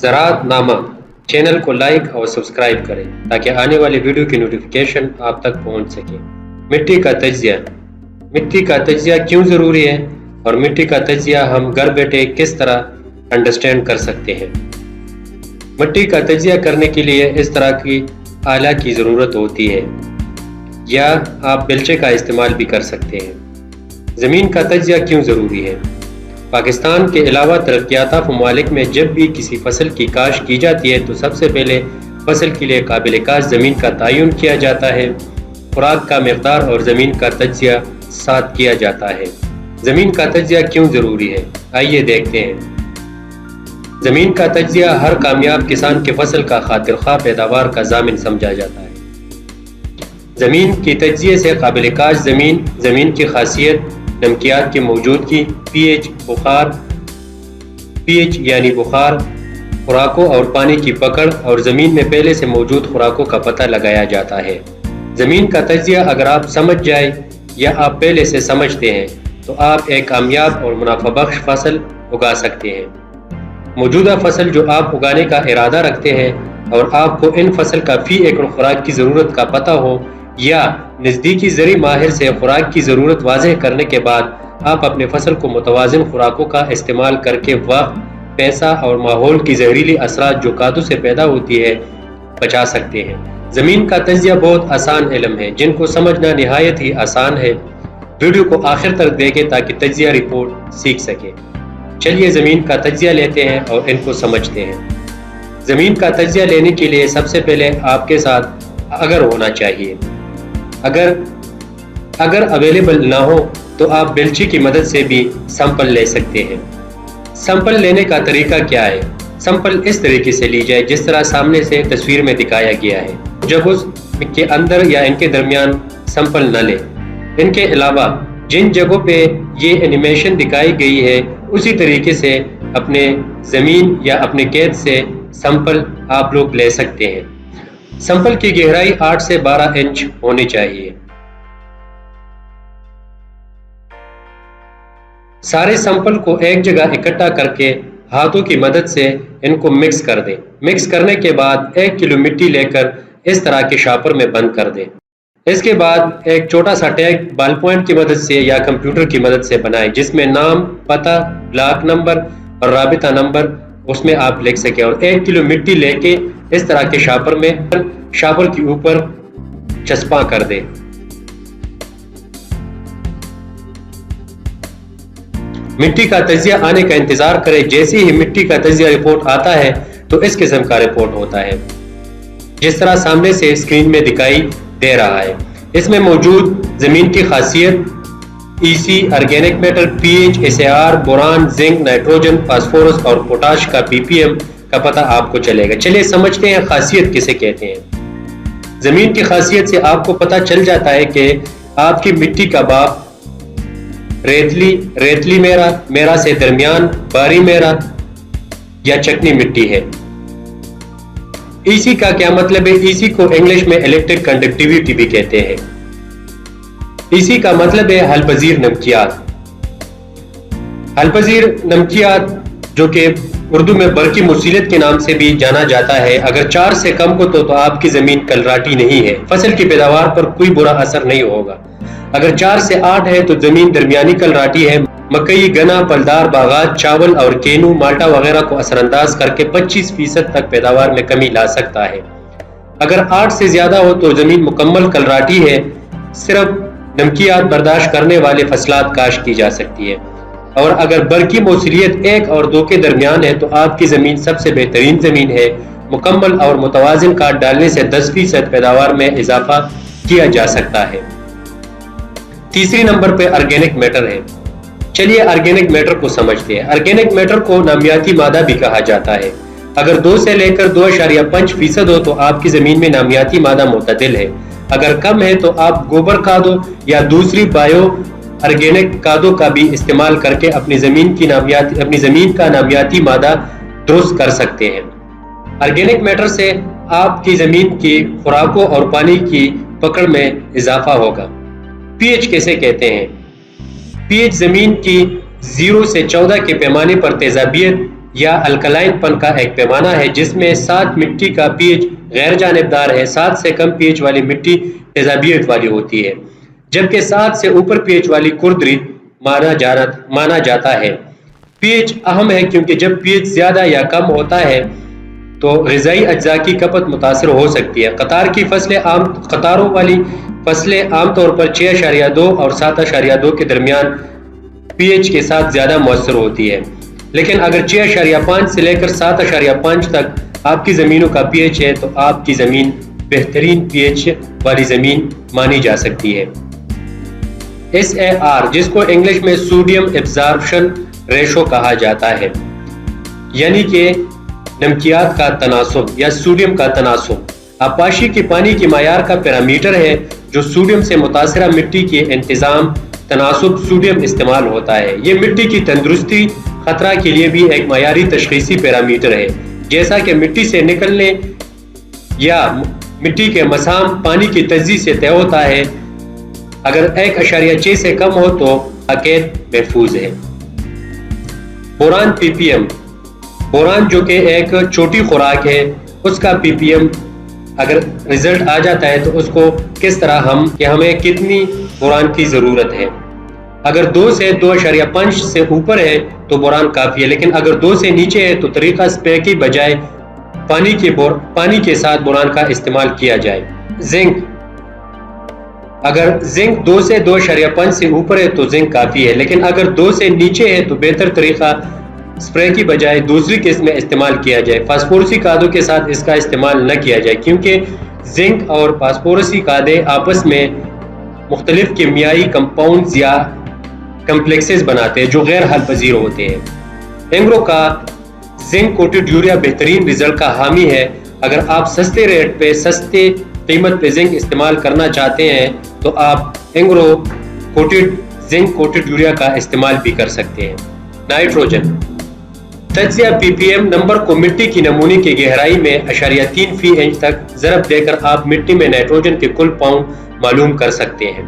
زراعت نامہ چینل کو لائک اور سبسکرائب کریں تاکہ آنے والے ویڈیو کی نوٹیفیکیشن آپ تک پہنچ سکے۔ مٹی کا تجزیہ۔ مٹی کا تجزیہ کیوں ضروری ہے اور مٹی کا تجزیہ ہم گھر بیٹھے کس طرح انڈرسٹینڈ کر سکتے ہیں؟ مٹی کا تجزیہ کرنے کے لیے اس طرح کی آلہ کی ضرورت ہوتی ہے یا آپ بیلچے کا استعمال بھی کر سکتے ہیں۔ زمین کا تجزیہ کیوں ضروری ہے؟ پاکستان کے علاوہ ترقی یافتہ ممالک میں جب بھی کسی فصل کی کاشت کی جاتی ہے تو سب سے پہلے فصل کے لیے قابل کاشت زمین کا تعین کیا جاتا ہے، خوراک کا مقدار اور زمین کا تجزیہ ساتھ کیا جاتا ہے۔ زمین کا تجزیہ کیوں ضروری ہے؟ آئیے دیکھتے ہیں۔ زمین کا تجزیہ ہر کامیاب کسان کے فصل کا خاطر خواہ پیداوار کا ضامن سمجھا جاتا ہے۔ زمین کی تجزیے سے قابل کاشت زمین کی خاصیت، نمکیات کی موجودگی، پی ایچ یعنی بخار، خوراکوں اور پانی کی پکڑ اور زمین میں پہلے سے موجود خوراکوں کا پتہ لگایا جاتا ہے۔ زمین کا تجزیہ اگر آپ سمجھ جائیں یا آپ پہلے سے سمجھتے ہیں تو آپ ایک کامیاب اور منافع بخش فصل اگا سکتے ہیں۔ موجودہ فصل جو آپ اگانے کا ارادہ رکھتے ہیں اور آپ کو ان فصل کا فی ایکڑ خوراک کی ضرورت کا پتہ ہو یا نزدیکی زرعی ماہر سے خوراک کی ضرورت واضح کرنے کے بعد آپ اپنے فصل کو متوازن خوراکوں کا استعمال کر کے وقت، پیسہ اور ماحول کی زہریلی اثرات جو کادو سے پیدا ہوتی ہے بچا سکتے ہیں۔ زمین کا تجزیہ بہت آسان علم ہے جن کو سمجھنا نہایت ہی آسان ہے۔ ویڈیو کو آخر تک دیکھیں تاکہ تجزیہ رپورٹ سیکھ سکیں۔ چلیے زمین کا تجزیہ لیتے ہیں اور ان کو سمجھتے ہیں۔ زمین کا تجزیہ لینے کے لیے سب سے پہلے آپ کے ساتھ اگر ہونا چاہیے۔ اگر اویلیبل نہ ہو تو آپ بیلچی کی مدد سے بھی سیمپل لے سکتے ہیں۔ سیمپل لینے کا طریقہ کیا ہے؟ سیمپل اس طریقے سے لی جائے جس طرح سامنے سے تصویر میں دکھایا گیا ہے۔ جگہوں کے اندر یا ان کے درمیان سیمپل نہ لیں۔ ان کے علاوہ جن جگہوں پہ یہ اینیمیشن دکھائی گئی ہے اسی طریقے سے اپنے زمین یا اپنے کھیت سے سیمپل آپ لوگ لے سکتے ہیں۔ سیمپل کی گہرائی 8 سے 12 انچ ہونی چاہیے۔ سارے سیمپل کو ایک جگہ اکٹھا کر کے ہاتھوں کی مدد سے ان کو مکس کر دیں۔ مکس کرنے کے بعد 1 کلو مٹی لے کر اس طرح کے شاپر میں بند کر دیں۔ اس کے بعد ایک چھوٹا سا ٹیگ بال پوائنٹ کی مدد سے یا کمپیوٹر کی مدد سے بنائیں جس میں نام، پتہ، بلاک نمبر اور رابطہ نمبر اس میں آپ لکھ سکیں، اور 1 کلو مٹی لے کے اس طرح کے شاپر کے اوپر چسپاں کر دیں۔ مٹی کا تجزیہ آنے کا انتظار کریں۔ جیسے ہی مٹی کا تجزیہ رپورٹ آتا ہے تو اس قسم کا رپورٹ ہوتا ہے جس طرح سامنے سے اسکرین میں دکھائی دے رہا ہے۔ اس میں موجود زمین کی خاصیت، E C, organic matter, P H, S A R, boron, zinc, nitrogen, phosphorus اور پوٹاش کا پی پی ایم کا پتہ آپ کو چلے گا۔ چلیے سمجھتے ہیں خاصیت کسے کہتے ہیں۔ زمین کی خاصیت سے آپ کو پتہ چل جاتا ہے کہ آپ کی مٹی کا باپ ریتلی میرا سے درمیان، باری میرا یا چکنی مٹی ہے۔ ای سی کا کیا مطلب ہے؟ ای سی کو انگلش میں الیکٹرک کنڈکٹیویٹی بھی کہتے ہیں۔ ای سی کا مطلب ہے حل پذیر نمکیات۔ حل پذیر نمکیات جو کہ اردو میں برقی موصلیت کے نام سے بھی جانا جاتا ہے، اگر 4 سے کم ہو تو آپ کی زمین کلراٹی نہیں ہے، فصل کی پیداوار پر کوئی برا اثر نہیں ہوگا۔ اگر 4 سے 8 ہے تو زمین درمیانی کلراٹی ہے، مکئی، گنا، پھلدار باغات، چاول اور کینو، مالٹا وغیرہ کو اثر انداز کر کے 25% تک پیداوار میں کمی لا سکتا ہے۔ اگر 8 سے زیادہ ہو تو زمین مکمل کلراٹی ہے، صرف نمکیات برداشت کرنے والے فصلات کاشت کی جا سکتی ہے۔ اور اگر برقی موصلیت 1 اور 2 کے درمیان ہے تو آپ کی زمین سب سے بہترین زمین ہے۔ مکمل اور متوازن کھاد ڈالنے سے 10% پیداوار میں اضافہ کیا جا سکتا ہے۔ تیسری نمبر پہ آرگینک میٹر ہے۔ چلیے آرگینک میٹر کو سمجھتے ہیں۔ آرگینک میٹر کو نامیاتی مادہ بھی کہا جاتا ہے۔ اگر 2 سے لے کر 2.5% ہو تو آپ کی زمین میں نامیاتی مادہ معتدل ہے۔ اگر کم ہے تو آپ گوبر کھادوں یا دوسری بایو آرگینک کھادوں کا بھی استعمال کر کے اپنی زمین کا نامیاتی مادہ درست کر سکتے ہیں۔ آرگینک میٹر سے آپ کی زمین کی خوراکوں اور پانی کی پکڑ میں اضافہ ہوگا۔ پی ایچ کیسے کہتے ہیں؟ پی ایچ زمین کی 0 سے 14 کے پیمانے پر تیزابیت یا الکلائن پن کا ایک پیمانہ ہے جس میں 7 مٹی کا پی ایچ غیر جانبدار ہے، 7 سے کم پی ایچ والی مٹی تیزابیت والی ہوتی ہے، جبکہ 7 سے اوپر پی ایچ والی کردری مانا جاتا ہے۔ پی ایچ اہم ہے کیونکہ جب پی ایچ زیادہ یا کم ہوتا ہے تو غذائی اجزاء کی کھپت متاثر ہو سکتی ہے۔ قطاروں والی فصلیں عام طور پر 6.2 اور 7.2 کے درمیان پی ایچ کے ساتھ زیادہ مؤثر ہوتی ہے، لیکن اگر 6.5 سے لے کر 7.5 تک آپ کی زمینوں کا پی ایچ ہے تو آپ کی زمین بہترین پی ایچ والی زمین مانی جا سکتی ہے۔ SAR جس کو انگلش میں سوڈیم ایبزارپشن ریشو کہا جاتا ہے، یعنی کہ نمکیات کا تناسب یا سوڈیم کا تناسب، آبپاشی کے پانی کے معیار کا پیرامیٹر ہے جو سوڈیم سے متاثرہ مٹی کے انتظام تناسب سوڈیم استعمال ہوتا ہے۔ یہ مٹی کی تندرستی خطرہ کے لیے بھی ایک معیاری تشخیصی پیرامیٹر ہے، جیسا کہ مٹی سے نکلنے یا مٹی کے مسام پانی کی تجزیے سے طے ہوتا ہے۔ اگر 1.6 سے کم ہو تو عقید محفوظ ہے۔ بوران پی پی ایم، بوران جو کہ ایک چھوٹی خوراک ہے، اس کا پی پی ایم اگر رزلٹ آ جاتا ہے تو اس کو کس طرح ہمیں کتنی بوران کی ضرورت ہے۔ اگر 2 سے 2.5 سے اوپر ہے تو بوران کافی ہے، لیکن اگر 2 سے نیچے ہے تو طریقہ اسپرے کی بجائے پانی کے ساتھ بوران کا استعمال کیا جائے۔ زنک، اگر زنک 2 سے 2.5 سے اوپر ہے تو زنک کافی ہے، لیکن اگر 2 سے نیچے ہے تو بہتر طریقہ اسپرے کی بجائے دوسری قسم میں استعمال کیا جائے۔ فاسفورسی کھادوں کے ساتھ اس کا استعمال نہ کیا جائے کیونکہ زنک اور فاسفورسی کھادیں آپس میں مختلف کیمیائی کمپاؤنڈز یا کمپلیکسز بناتے ہیں جو غیر حل پذیر ہوتے ہیں۔ اینگرو کا زنک کوٹڈ یوریا بہترین رزلٹ کا حامی ہے۔ اگر آپ سستے ریٹ پہ سستے قیمت پہ زنک استعمال کرنا چاہتے ہیں تو آپ اینگرو زنک کوٹڈ یوریا کا استعمال بھی کر سکتے ہیں۔ نائٹروجن، تجزیہ پی پی ایم نمبر کو مٹی کی نمونے کی گہرائی میں 0.3 فی انچ تک ضرب دے کر آپ مٹی میں نائٹروجن کے کل پاؤنڈ معلوم کر سکتے ہیں۔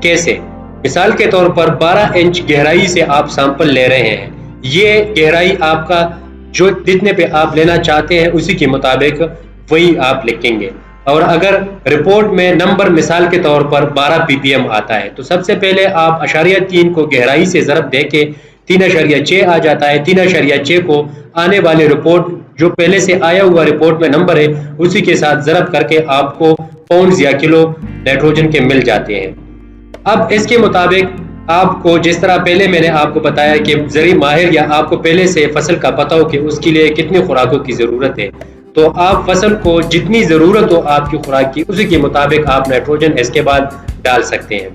کیسے؟ مثال کے طور پر 12 انچ گہرائی سے آپ سیمپل لے رہے ہیں، یہ گہرائی آپ کا جو جتنے پہ آپ لینا چاہتے ہیں اسی کے مطابق وہی آپ لکھیں گے، اور اگر رپورٹ میں نمبر مثال کے طور پر 12 پی پی ایم آتا ہے تو سب سے پہلے آپ 0.3 کو گہرائی سے ضرب دے کے 3.6 آ جاتا ہے۔ 3.6 کو آنے والے رپورٹ جو پہلے سے آیا ہوا رپورٹ میں نمبر ہے اسی کے ساتھ ضرب کر کے آپ کو پاؤنڈز یا کلو نائٹروجن کے مل جاتے ہیں۔ اب اس کے مطابق آپ کو جس طرح پہلے میں نے آپ کو بتایا کہ زرعی ماہر یا آپ کو پہلے سے فصل کا پتہ ہو کہ اس کے لیے کتنی خوراکوں کی ضرورت ہے، تو آپ فصل کو جتنی ضرورت ہو آپ کی خوراک کی اسی کے مطابق آپ نائٹروجن اس کے بعد ڈال سکتے ہیں۔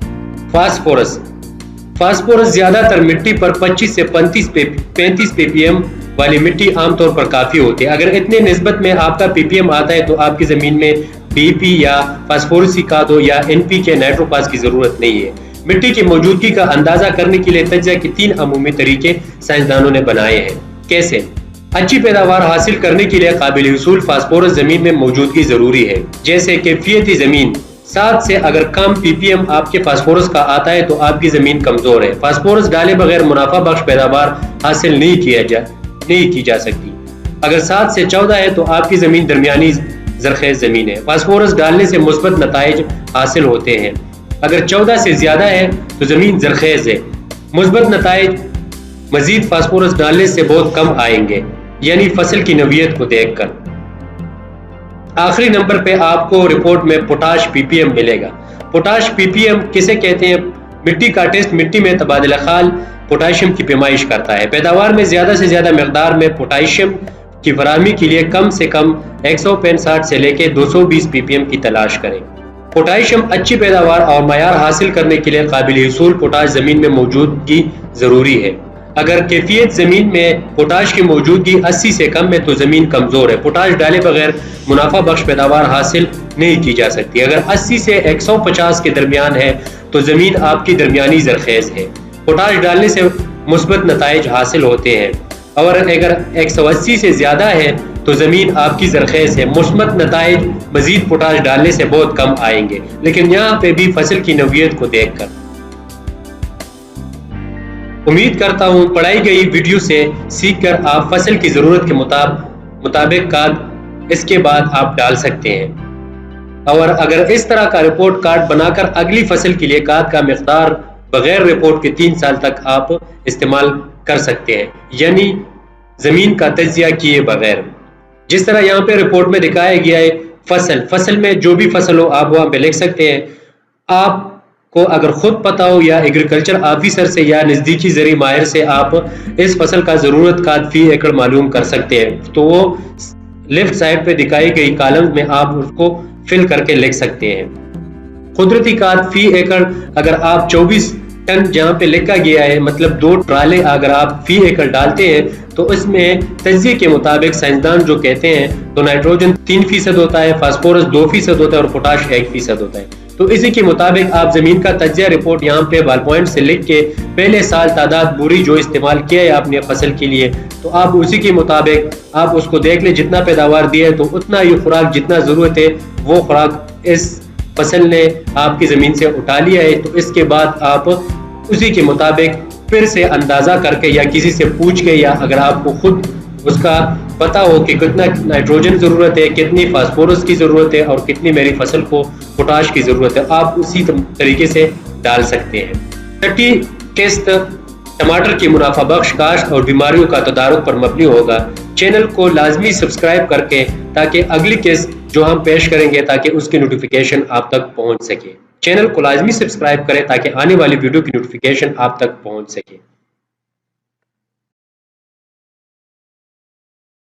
فاسفورس، فاسفورس زیادہ تر مٹی پر 25 سے 35 پی پی ایم والی مٹی عام طور پر کافی ہوتی ہے۔ اگر اتنے نسبت میں آپ کا پی پی ایم آتا ہے تو آپ کی زمین میں ڈی پی یا فاسفورسی کھادوں یا این پی کے نائٹروپاس کی ضرورت نہیں ہے۔ مٹی کی موجودگی کا اندازہ کرنے کے لیے تجزیہ کے 3 عمومی طریقے سائنسدانوں نے بنائے ہیں۔ کیسے؟ اچھی پیداوار حاصل کرنے کے لیے قابل حصول فاسفورس زمین میں موجودگی ضروری ہے، جیسے کیفیتی زمین 7 سے اگر کم پی پی ایم آپ کے فاسفورس کا آتا ہے تو آپ کی زمین کمزور ہے۔ فاسفورس ڈالے بغیر منافع بخش پیداوار حاصل نہیں کی جا سکتی۔ اگر 7 سے 14 ہے تو آپ کی زمین درمیانی زرخیز زمین ہے۔ فاسفورس ڈالنے سے مثبت نتائج حاصل ہوتے ہیں۔ اگر 14 سے زیادہ ہے تو زمین زرخیز ہے۔ مثبت نتائج مزید فاسفورس ڈالنے سے بہت کم آئیں گے، یعنی فصل کی نوعیت کو دیکھ کر۔ آخری نمبر پہ آپ کو رپورٹ میں پوٹاش پی پی ایم ملے گا۔ پوٹاش پی پی ایم کسے کہتے ہیں؟ مٹی کا ٹیسٹ مٹی میں تبادلہ خال پوٹاشیم کی پیمائش کرتا ہے۔ پیداوار میں زیادہ سے زیادہ مقدار میں پوٹاشیم کی فراہمی کے لیے کم سے کم 165 سے لے کے 220 پی پی ایم کی تلاش کریں۔ پوٹاشیم اچھی پیداوار اور معیار حاصل کرنے کے لیے قابل حصول پوٹاش زمین میں موجودگی ضروری ہے۔ اگر کیفیت زمین میں پوٹاش کی موجودگی 80 سے کم ہے تو زمین کمزور ہے۔ پوٹاش ڈالے بغیر منافع بخش پیداوار حاصل نہیں کی جا سکتی۔ اگر 80 سے 150 کے درمیان ہے تو زمین آپ کی درمیانی زرخیز ہے۔ پوٹاش ڈالنے سے مثبت نتائج حاصل ہوتے ہیں، اور اگر 180 سے زیادہ ہے تو زمین آپ کی زرخیز ہے۔ مثبت نتائج مزید پوٹاش ڈالنے سے بہت کم آئیں گے، لیکن یہاں پہ بھی فصل کی نوعیت کو دیکھ کر۔ امید کرتا ہوں پڑھائی گئی ویڈیو سے سیکھ کر آپ فصل کی ضرورت کے مطابق کھاد اس کے بعد آپ ڈال سکتے ہیں، اور اگر اس طرح کا رپورٹ کارڈ بنا کر اگلی فصل کے لیے کھاد کا مقدار بغیر رپورٹ کے 3 سال تک آپ استعمال کر سکتے ہیں، یعنی زمین کا تجزیہ کیے بغیر۔ جس طرح یہاں پہ رپورٹ میں دکھایا گیا ہے، فصل میں جو بھی فصل ہو آپ وہاں پہ لکھ سکتے ہیں۔ آپ کو اگر خود پتا ہو یا ایگریکلچر آفیسر سے یا نزدیکی زرعی ماہر سے آپ اس فصل کا ضرورت کھاد فی ایکڑ معلوم کر سکتے ہیں، تو وہ لیفٹ سائڈ پہ دکھائی گئی کالم میں آپ اس کو فل کر کے لکھ سکتے ہیں۔ قدرتی کھاد فی ایکڑ اگر آپ 24 ٹن جہاں پہ لکھا گیا ہے، مطلب 2 ٹرالے اگر آپ فی ایکڑ ڈالتے ہیں تو اس میں تجزیے کے مطابق سائنسدان جو کہتے ہیں تو نائٹروجن 3% ہوتا ہے، فاسفورس 2% ہوتا ہے اور پوٹاش 1% ہوتا ہے۔ تو اسی کے مطابق آپ زمین کا تجزیہ رپورٹ یہاں پہ بال پوائنٹ سے لکھ کے پہلے سال تعداد بوری جو استعمال کیا ہے آپ نے فصل کے لیے، تو آپ اسی کے مطابق آپ اس کو دیکھ لیں، جتنا پیداوار دیا ہے تو اتنا ہی خوراک جتنا ضرورت ہے وہ خوراک اس فصل نے آپ کی زمین سے اٹھا لیا ہے۔ تو اس کے بعد آپ اسی کے مطابق پھر سے اندازہ کر کے یا کسی سے پوچھ کے، یا اگر آپ کو خود اس کا پتا ہو کہ کتنا نائٹروجن ضرورت ہے، کتنی فاسفورس کی ضرورت ہے اور کتنی میری فصل کو پوٹاش کی ضرورت ہے، آپ اسی طریقے سے ڈال سکتے ہیں۔ چھٹی قسط ٹماٹر کی منافع بخش کاشت اور بیماریوں کا تدارک پر مبنی ہوگا۔ چینل کو لازمی سبسکرائب کر کے تاکہ اگلی قسط جو ہم پیش کریں گے تاکہ اس کی نوٹیفیکیشن آپ تک پہنچ سکے۔ چینل کو لازمی سبسکرائب کریں تاکہ آنے والی ویڈیو کی نوٹیفیکیشن آپ تک پہنچ سکے۔